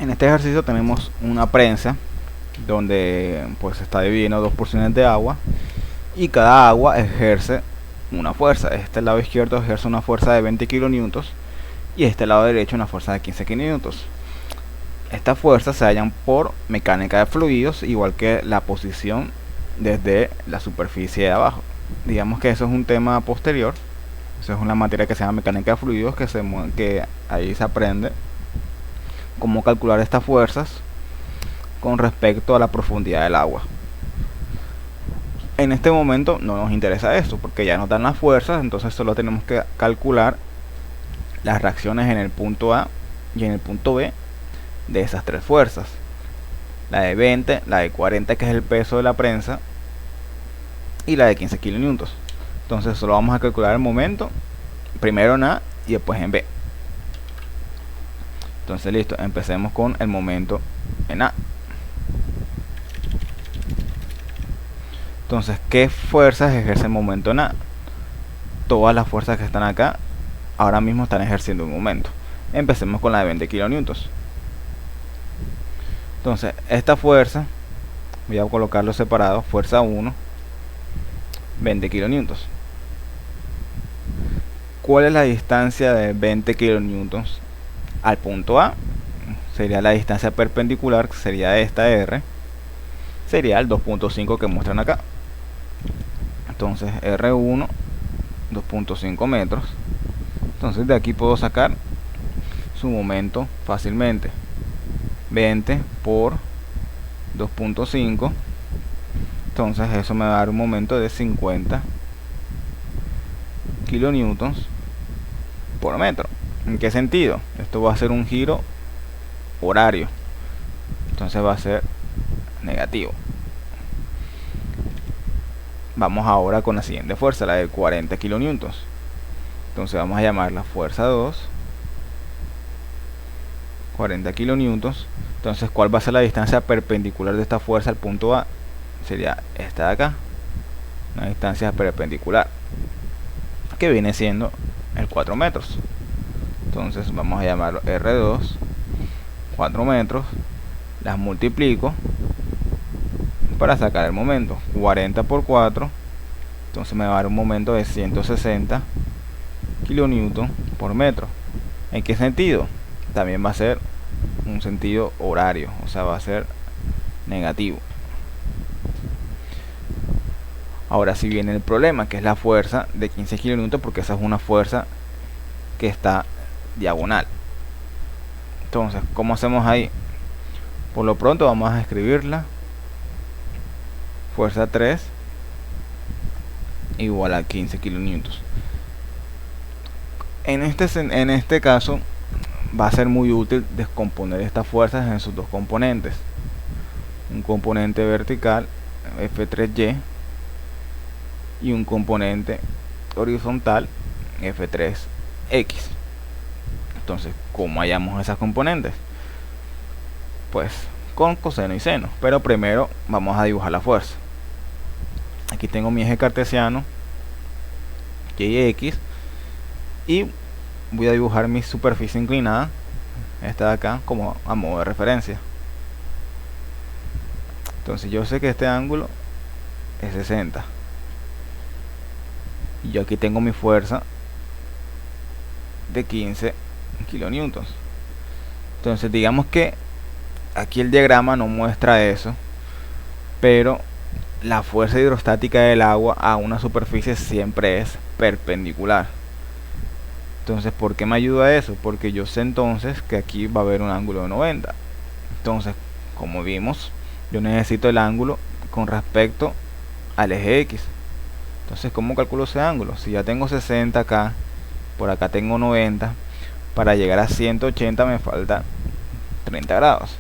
En este ejercicio tenemos una prensa donde pues está dividida en dos porciones de agua y cada agua ejerce una fuerza. Este lado izquierdo ejerce una fuerza de 20 kilonewtons y este lado derecho una fuerza de 15 kilonewtons. Estas fuerzas se hallan por mecánica de fluidos, igual que la posición desde la superficie de abajo. Digamos que eso es un tema posterior. Eso es una materia que se llama mecánica de fluidos, que ahí se aprende cómo calcular estas fuerzas con respecto a la profundidad del agua. En este momento no nos interesa esto porque ya nos dan las fuerzas, entonces solo tenemos que calcular las reacciones en el punto A y en el punto B de esas tres fuerzas. La de 20, la de 40, que es el peso de la prensa, y la de 15 kilonewtons. Entonces solo vamos a calcular el momento primero en A y después en B. Entonces listo, empecemos con el momento en A. Entonces, ¿qué fuerzas ejerce el momento en A? Todas las fuerzas que están acá ahora mismo están ejerciendo un momento. Empecemos con la de 20 kilonewtons. Entonces, esta fuerza, voy a colocarlo separado, fuerza 1, 20 kilonewtons. ¿Cuál es la distancia de 20 kilonewtons al punto A? Sería la distancia perpendicular, que sería esta R, sería el 2.5 que muestran acá. Entonces R1, 2.5 metros. Entonces de aquí puedo sacar su momento fácilmente. 20 por 2.5. Entonces eso me va a dar un momento de 50 kilonewtons por metro. ¿En qué sentido? Esto va a ser un giro horario. Entonces va a ser negativo. Vamos ahora con la siguiente fuerza, la de 40 kilonewtons. Entonces vamos a llamarla fuerza 2, 40 kilonewtons. Entonces, ¿cuál va a ser la distancia perpendicular de esta fuerza al punto A? Sería esta de acá, una distancia perpendicular, que viene siendo el 4 metros. Entonces vamos a llamarlo R2, 4 metros, las multiplico para sacar el momento. 40 por 4, entonces me va a dar un momento de 160 kilonewtons por metro. ¿En qué sentido? También va a ser un sentido horario, o sea, va a ser negativo. Ahora sí viene el problema, que es la fuerza de 15 kilonewtons, porque esa es una fuerza que está diagonal. Entonces, ¿cómo hacemos ahí? Por lo pronto vamos a escribirla. Fuerza 3 igual a 15 kilonewtons. En este caso va a ser muy útil descomponer estas fuerzas en sus dos componentes. Un componente vertical, F3Y, y un componente horizontal, F3X. Entonces, ¿cómo hallamos esas componentes? Pues con coseno y seno. Pero primero vamos a dibujar la fuerza. Aquí tengo mi eje cartesiano, Y y X, y voy a dibujar mi superficie inclinada, esta de acá, como a modo de referencia. Entonces yo sé que este ángulo es 60 y yo aquí tengo mi fuerza de 15 kilonewtons. Entonces digamos que aquí el diagrama no muestra eso, pero la fuerza hidrostática del agua a una superficie siempre es perpendicular. Entonces, ¿por qué me ayuda eso? Porque yo sé entonces que aquí va a haber un ángulo de 90. Entonces, como vimos, yo necesito el ángulo con respecto al eje X. Entonces, ¿cómo calculo ese ángulo? Si ya tengo 60 acá, por acá tengo 90, para llegar a 180 me falta 30 grados.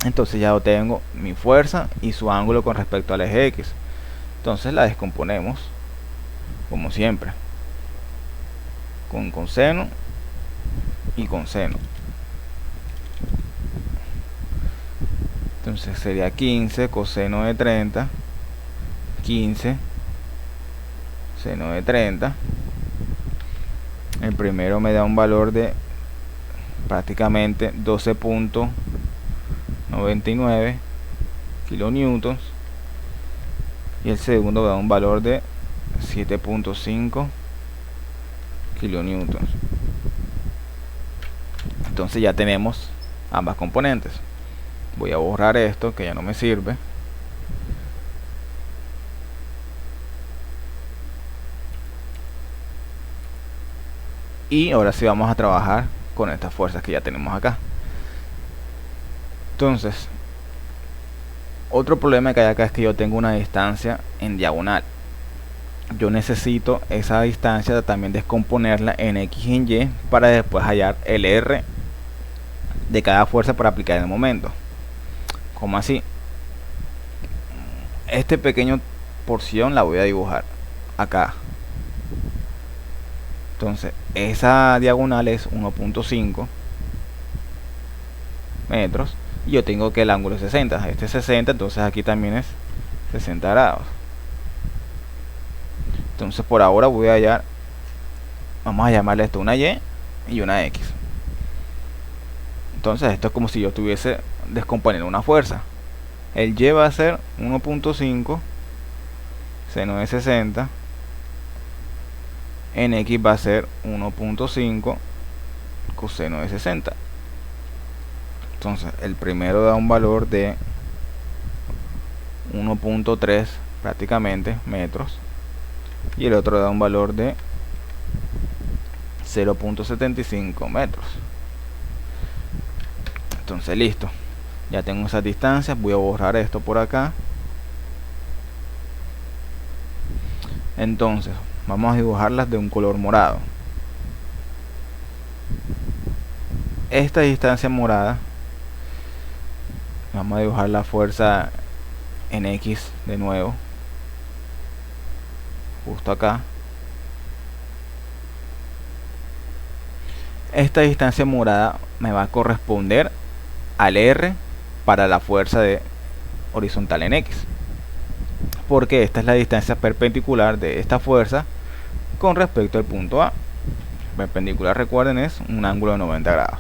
Entonces ya tengo mi fuerza y su ángulo con respecto al eje X. Entonces la descomponemos como siempre, con coseno y con seno. Entonces sería 15 coseno de 30, 15 seno de 30. El primero me da un valor de prácticamente 12.99 kilonewtons, y el segundo da un valor de 7.5 kilonewtons. Entonces ya tenemos ambas componentes. Voy a borrar esto que ya no me sirve. Y ahora sí vamos a trabajar con estas fuerzas que ya tenemos acá. Entonces, otro problema que hay acá es que yo tengo una distancia en diagonal. Yo necesito esa distancia también descomponerla en X y en Y para después hallar el R de cada fuerza para aplicar en el momento. ¿Cómo así? Este pequeño porción la voy a dibujar acá. Entonces esa diagonal es 1.5 metros y yo tengo que el ángulo es 60. Este es 60, entonces aquí también es 60 grados. Entonces por ahora voy a hallar, vamos a llamarle esto una Y y una X. Entonces esto es como si yo estuviese descomponiendo una fuerza. El Y va a ser 1.5 seno de 60, en X va a ser 1.5 coseno de 60. Entonces el primero da un valor de 1.3 prácticamente metros y el otro da un valor de 0.75 metros. Entonces listo, ya tengo esas distancias. Voy a borrar esto por acá. Entonces vamos a dibujarlas de un color morado. Esta distancia morada, vamos a dibujar la fuerza en X de nuevo, justo acá. Esta distancia morada me va a corresponder al R para la fuerza de horizontal en X, porque esta es la distancia perpendicular de esta fuerza con respecto al punto A. Perpendicular, recuerden, es un ángulo de 90 grados.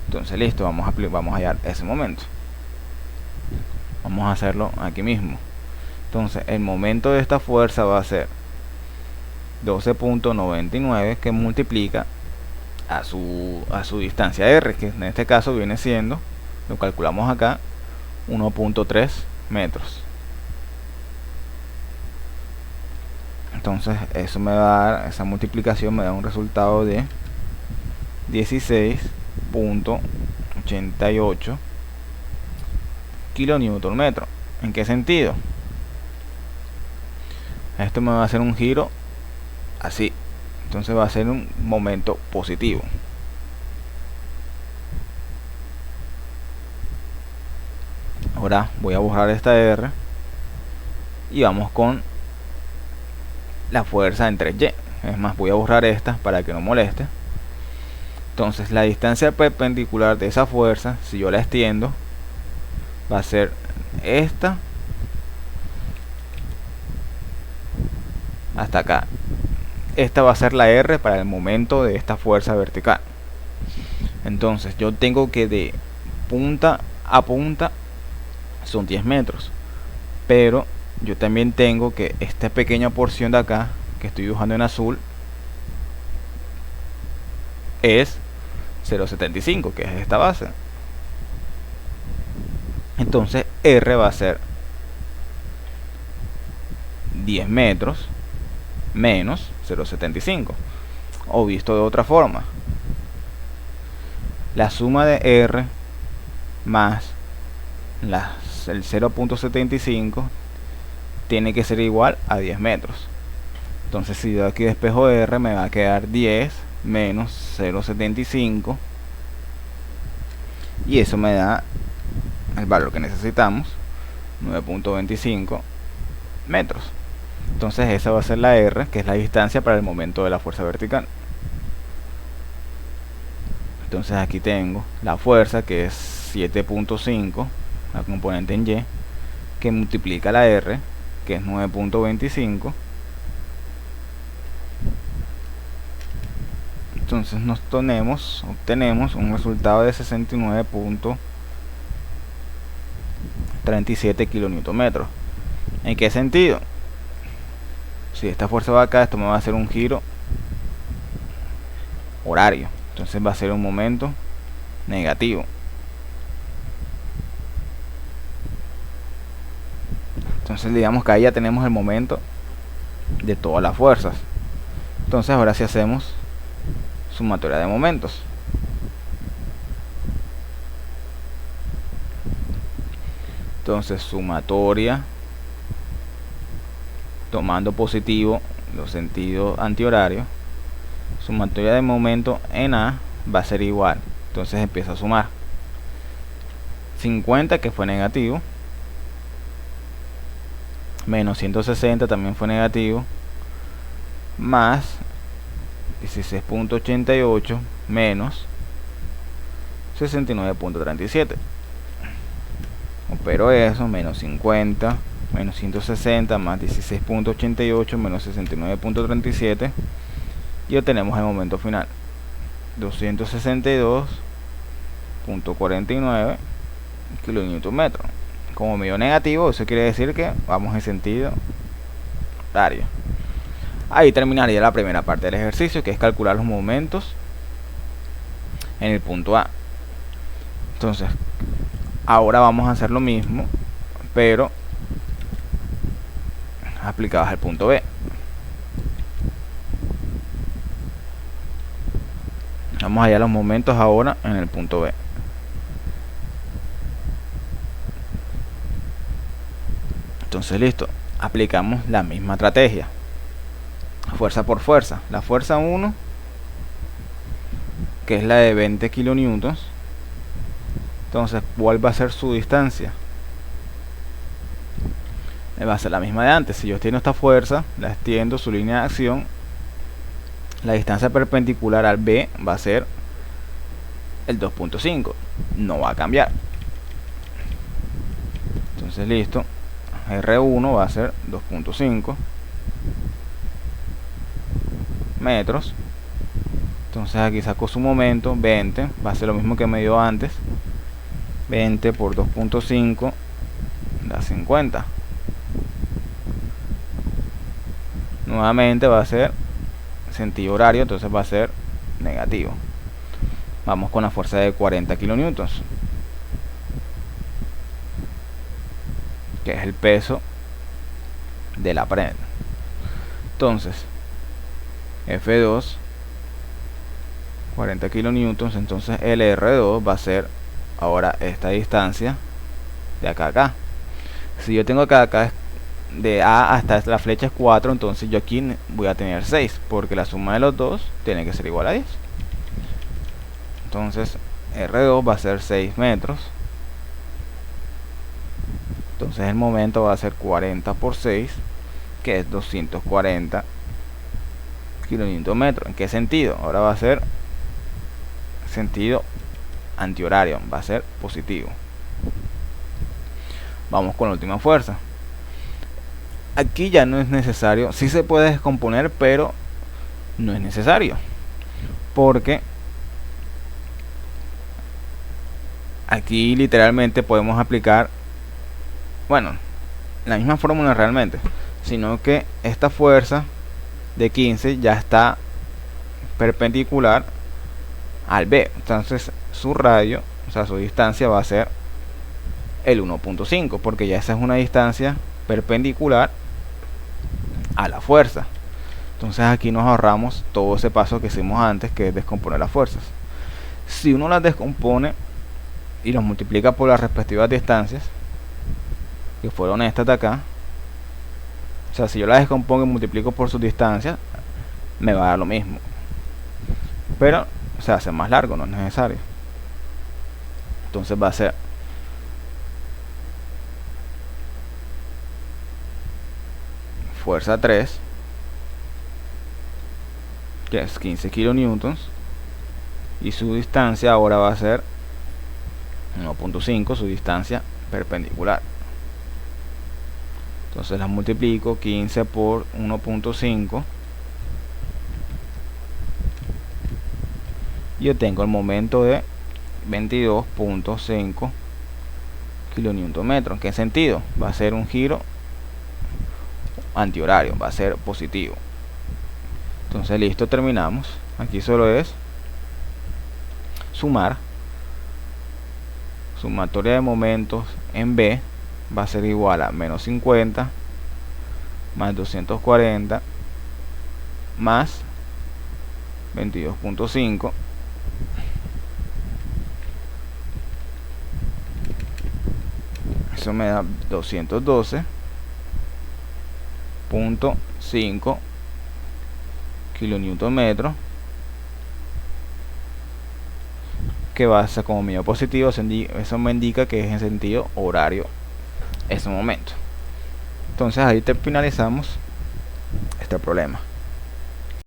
Entonces listo, vamos a hallar ese momento. Vamos a hacerlo aquí mismo. Entonces el momento de esta fuerza va a ser 12.99 que multiplica a su distancia R, que en este caso viene siendo, lo calculamos acá, 1.3 metros. Entonces eso me va a dar, esa multiplicación me da un resultado de 16.88 kilonewton metro. ¿En qué sentido? Esto me va a hacer un giro así, entonces va a ser un momento positivo. Ahora voy a borrar esta R y vamos con la fuerza en 3Y. Es más, voy a borrar esta para que no moleste. Entonces la distancia perpendicular de esa fuerza, si yo la extiendo, va a ser esta hasta acá. Esta va a ser la R para el momento de esta fuerza vertical. Entonces yo tengo que de punta a punta son 10 metros, pero yo también tengo que esta pequeña porción de acá que estoy dibujando en azul es 0.75, que es esta base. Entonces R va a ser 10 metros menos 0.75, o visto de otra forma, la suma de R más el 0.75 tiene que ser igual a 10 metros. Entonces si yo aquí despejo R, me va a quedar 10 menos 0.75 y eso me da el valor que necesitamos, 9.25 metros. Entonces esa va a ser la R, que es la distancia para el momento de la fuerza vertical. Entonces aquí tengo la fuerza, que es 7.5, la componente en Y, que multiplica la R, que es 9.25. Entonces obtenemos un resultado de 69.37 kilonewton-metros. ¿En qué sentido? Si esta fuerza va acá, esto me va a hacer un giro horario, entonces va a ser un momento negativo. Entonces digamos que ahí ya tenemos el momento de todas las fuerzas. Entonces ahora sí hacemos sumatoria de momentos. Entonces sumatoria, tomando positivo los sentidos antihorarios, sumatoria de momento en A va a ser igual. Entonces empieza a sumar 50, que fue negativo, menos 160 también fue negativo, más 16.88 menos 69.37. Opero eso, menos 50 menos 160 más 16.88 menos 69.37, y obtenemos el momento final, 262.49 kilonewton-metro. Como medio negativo, eso quiere decir que vamos en sentido horario. Ahí terminaría la primera parte del ejercicio, que es calcular los momentos en el punto A. Entonces, ahora vamos a hacer lo mismo, pero aplicados al punto B. Vamos allá a los momentos ahora en el punto B. Entonces listo, aplicamos la misma estrategia, fuerza por fuerza. La fuerza 1, que es la de 20 kilonewtons, entonces ¿cuál va a ser su distancia? Va a ser la misma de antes. Si yo extiendo esta fuerza, la extiendo su línea de acción, la distancia perpendicular al B va a ser el 2.5, no va a cambiar. Entonces listo, R1 va a ser 2.5 metros. Entonces aquí saco su momento, 20, va a ser lo mismo que me dio antes, 20 por 2.5 da 50. Nuevamente va a ser sentido horario, entonces va a ser negativo. Vamos con la fuerza de 40 kilonewtons, que es el peso de la pared. Entonces F2, 40 kilonewtons, entonces LR2 va a ser ahora esta distancia de acá a acá. Si yo tengo acá de A hasta la flecha es 4, entonces yo aquí voy a tener 6, porque la suma de los dos tiene que ser igual a 10. Entonces R2 va a ser 6 metros. Entonces el momento va a ser 40 por 6, que es 240 kilonewton-metros. ¿En qué sentido? Ahora va a ser sentido antihorario, va a ser positivo. Vamos con la última fuerza. Aquí ya no es necesario, sí se puede descomponer, pero no es necesario, porque aquí literalmente podemos aplicar, bueno, la misma fórmula realmente, sino que esta fuerza de 15 ya está perpendicular al B, entonces su radio, o sea su distancia va a ser el 1.5, porque ya esa es una distancia perpendicular a la fuerza. Entonces aquí nos ahorramos todo ese paso que hicimos antes, que es descomponer las fuerzas. Si uno las descompone y los multiplica por las respectivas distancias, que fueron estas de acá, o sea, si yo las descompongo y multiplico por sus distancias, me va a dar lo mismo, pero se hace más largo, no es necesario. Entonces va a ser fuerza 3, que es 15 kilonewtons, y su distancia ahora va a ser 1.5, su distancia perpendicular. Entonces las multiplico, 15 por 1.5 y yo tengo el momento de 22.5 kilonewton-metros. ¿En qué sentido? Va a ser un giro antihorario, va a ser positivo. Entonces listo, terminamos. Aquí solo es sumar. Sumatoria de momentos en B va a ser igual a menos 50 más 240 más 22.5 eso me da 212.5 kilonewton-metros, que va a ser como medio positivo. Eso me indica que es en sentido horario ese momento. Entonces ahí finalizamos este problema.